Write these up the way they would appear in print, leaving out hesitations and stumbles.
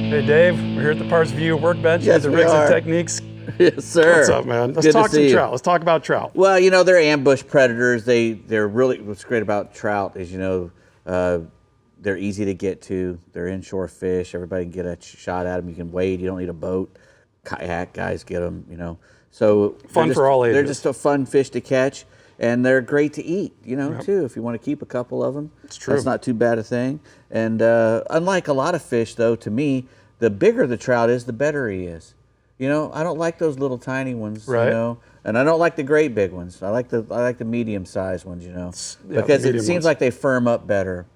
Hey Dave, we're here at the Parts View workbench at the Rigs and Techniques. Yes, sir. What's up, man? Let's Good talk to see some you. trout. Let's talk about trout. Well, you know, they're ambush predators. They're really, what's great about trout is, you know, they're easy to get to. They're inshore fish. Everybody can get a shot at them. You can wade. You don't need a boat. Kayak guys get them, you know. So Fun for all ages. They're just a fun fish to catch. And they're great to eat, you know, too, if you want to keep a couple of them. It's true. That's not too bad a thing. And unlike a lot of fish, though, to me, the bigger the trout is, the better he is. You know, I don't like those little tiny ones, you know, and I don't like the great big ones. I like the medium-sized ones, you know, because it seems like they firm up better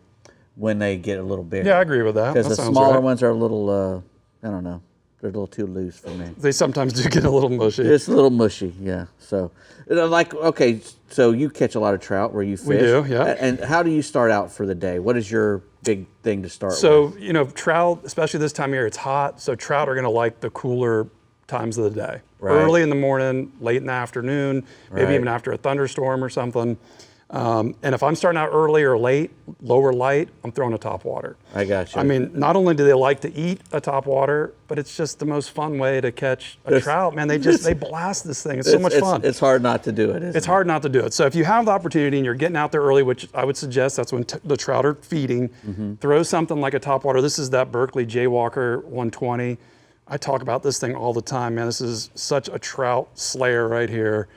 when they get a little bigger. Yeah, I agree with that. Because the smaller ones are a little, I don't know. They're a little too loose for me. They sometimes do get a little mushy. It's a little mushy, yeah. So, like, okay, so you catch a lot of trout where you fish. We do, yeah. And how do you start out for the day? What is your big thing to start with? So, you know, trout, especially this time of year, it's hot, so trout are going to like the cooler times of the day. Right. Early in the morning, late in the afternoon, maybe even after a thunderstorm or something. And if I'm starting out early or late, lower light, I'm throwing a topwater. I got you. I mean, not only do they like to eat a topwater, but it's just the most fun way to catch a trout. Man, they blast this thing. It's so much fun. It's hard not to do it, isn't it? It's hard not to do it. So if you have the opportunity and you're getting out there early, which I would suggest that's when the trout are feeding, throw something like a topwater. This is that Berkley Jaywalker 120. I talk about this thing all the time, man. This is such a trout slayer right here.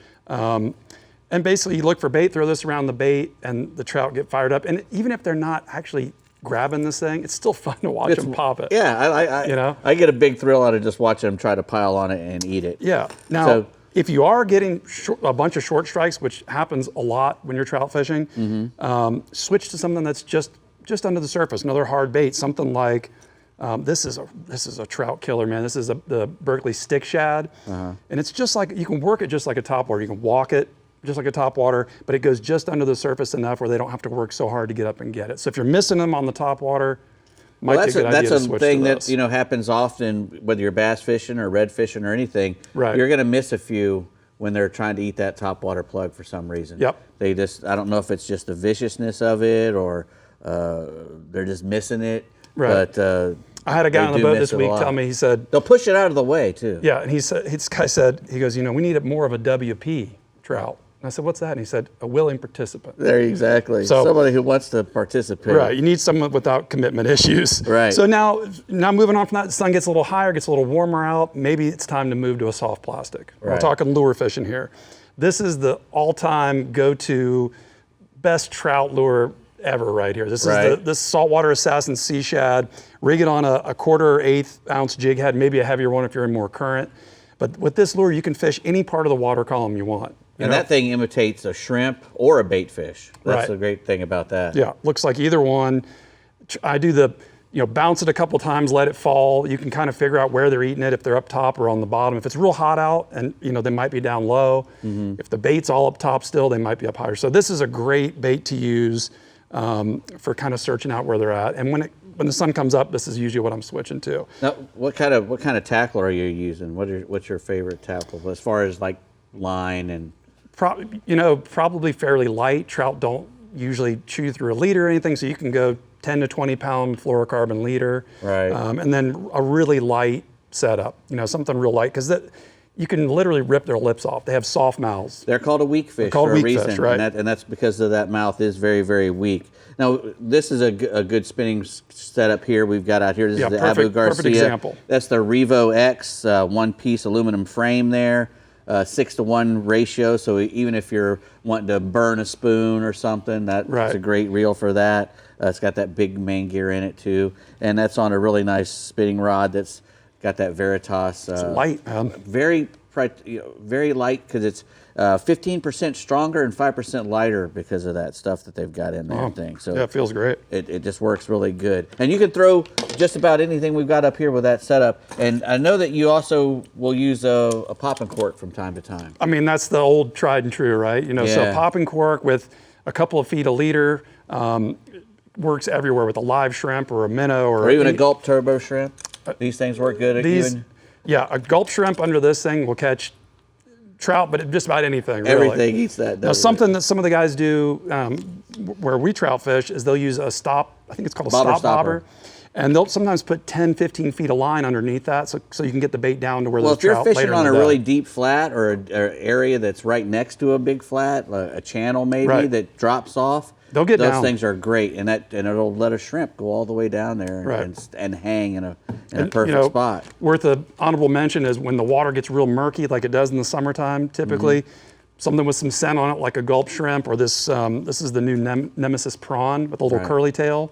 And basically, you look for bait, throw this around the bait, and the trout get fired up. And even if they're not actually grabbing this thing, it's still fun to watch them pop it. Yeah, I get a big thrill out of just watching them try to pile on it and eat it. Yeah. Now, if you are getting a bunch of short strikes, which happens a lot when you're trout fishing, switch to something that's just under the surface, another hard bait, something like, this is a trout killer, man. This is the Berkley stick shad. And it's just like, you can work it just like a topwater. You can walk it just like a topwater, but it goes just under the surface enough where they don't have to work so hard to get up and get it. So if you're missing them on the topwater, might be a good idea to switch to those. That's a thing that, you know, happens often, whether you're bass fishing or red fishing or anything. Right. You're going to miss a few when they're trying to eat that topwater plug for some reason. Yep. They just, I don't know if it's just the viciousness of it or they're just missing it. Right. But I had a guy on the boat this week tell me, he said, they'll push it out of the way too. Yeah, and this guy said, he goes, you know, we need more of a WP trout. And I said, what's that? And he said, a willing participant. There, exactly. So, somebody who wants to participate. Right, you need someone without commitment issues. Right. So now moving on from that, the sun gets a little higher, gets a little warmer out, maybe it's time to move to a soft plastic. Right. We're talking lure fishing here. This is the all-time go-to best trout lure ever right here. This is the Saltwater Assassin Sea Shad. Rig it on a 1/4 or 1/8 ounce jig head, maybe a heavier one if you're in more current. But with this lure, you can fish any part of the water column you want. And that thing imitates a shrimp or a bait fish. That's the great thing about that. Yeah, looks like either one. I do the, you know, bounce it a couple times, let it fall. You can kind of figure out where they're eating it, if they're up top or on the bottom. If it's real hot out and, you know, they might be down low. If the bait's all up top still, they might be up higher. So this is a great bait to use for kind of searching out where they're at. And when the sun comes up, this is usually what I'm switching to. Now, what kind of tackle are you using? What's your favorite tackle as far as like line and? Probably fairly light. Trout don't usually chew through a leader or anything, so you can go 10 to 20 pound fluorocarbon leader. Right. And then a really light setup, you know, something real light, because you can literally rip their lips off. They have soft mouths. They're called a weak fish for a reason, fish, right? And that's because of that mouth is very, very weak. Now, this is a good spinning setup here we've got out here. This is the Abu Garcia. Perfect example. That's the Revo X one-piece aluminum frame there. 6-to-1 ratio, so even if you're wanting to burn a spoon or something, that's a great reel for that. It's got that big main gear in it too, and that's on a really nice spinning rod that's got that Veritas. It's light, man. Very light because it's 15% stronger and 5% lighter because of that stuff that they've got in there. So yeah, it feels great. It just works really good. And you can throw just about anything we've got up here with that setup. And I know that you also will use a popping cork from time to time. I mean, that's the old tried and true, right? You know, so popping cork with a couple of feet a leader works everywhere with a live shrimp or a minnow or even a gulp turbo shrimp. These things work good. Yeah, a gulp shrimp under this thing will catch trout, but just about anything, really. Everything eats that. Now, something that some of the guys do where we trout fish is they'll use a stop, I think it's called a stop bobber. And they'll sometimes put 10, 15 feet of line underneath that so you can get the bait down to where Well, there's if you're trout fishing later on in a the day. really deep flat or an area that's right next to a big flat, like a channel maybe Right. that drops off, They'll get those down. things are great, and it'll let a shrimp go all the way down there Right. and hang in a perfect you know, spot. Worth an honorable mention is when the water gets real murky, like it does in the summertime, typically, something with some scent on it, like a gulp shrimp, or this is the new Nemesis prawn with a little Right. curly tail.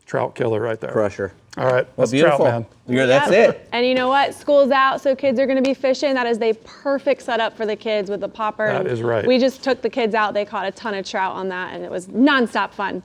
Trout killer right there. Crusher. All right, Well, that's trout, beautiful. man. That's it. And you know what? School's out, so kids are going to be fishing. That is the perfect setup for the kids with the popper. That is right. We just took the kids out. They caught a ton of trout on that, and it was nonstop fun.